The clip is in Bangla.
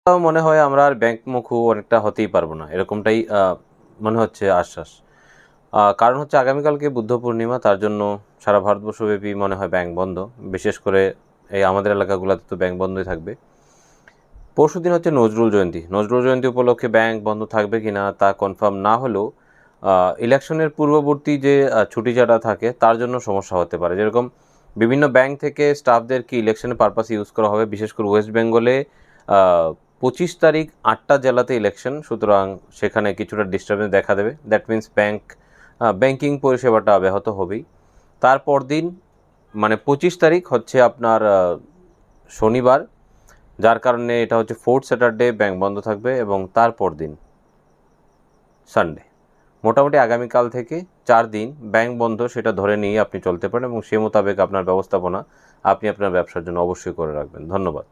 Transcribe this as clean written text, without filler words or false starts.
মনে হয় আমরা আর ব্যাংকমুখী অনেকটা হতেই পারবো না, এরকমটাই মনে হচ্ছে আশ্বাস। কারণ হচ্ছে আগামীকালকে বুদ্ধ পূর্ণিমা, তার জন্য সারা ভারতবর্ষব্যাপী মনে হয় ব্যাংক বন্ধ। বিশেষ করে এই আমাদের এলাকাগুলোতে তো ব্যাংক বন্ধই থাকবে। পরশুদিন হচ্ছে নজরুল জয়ন্তী। নজরুল জয়ন্তী উপলক্ষে ব্যাংক বন্ধ থাকবে কিনা তা কনফার্ম না হলেও ইলেকশনের পূর্ববর্তী যে ছুটিছাটা থাকে তার জন্য সমস্যা হতে পারে। যেরকম বিভিন্ন ব্যাংক থেকে স্টাফদেরকে ইলেকশনের পারপাস ইউজ করা হবে, বিশেষ করে ওয়েস্ট বেঙ্গলে 25 তারিখ 8টা জেলাতে ইলেকশন, সুতরাং সেখানে কিছুটা ডিস্টারবেন্স দেখা দেবে। দ্যাট মিন্স ব্যাংকিং পরিষেবাটা ব্যাহত হবেই। তারপর দিন মানে 25 তারিখ হচ্ছে আপনার শনিবার, যার কারণে এটা হচ্ছে 4th স্যাটারডে ব্যাংক বন্ধ থাকবে, এবং তারপর দিন সানডে। মোটামুটি আগামীকাল থেকে 4 দিন ব্যাংক বন্ধ, সেটা ধরে নিয়ে আপনি চলতে পারেন, এবং সে মোতাবেক আপনার ব্যবস্থাপনা আপনি আপনার ব্যবসার জন্য অবশ্যই করে রাখবেন। ধন্যবাদ।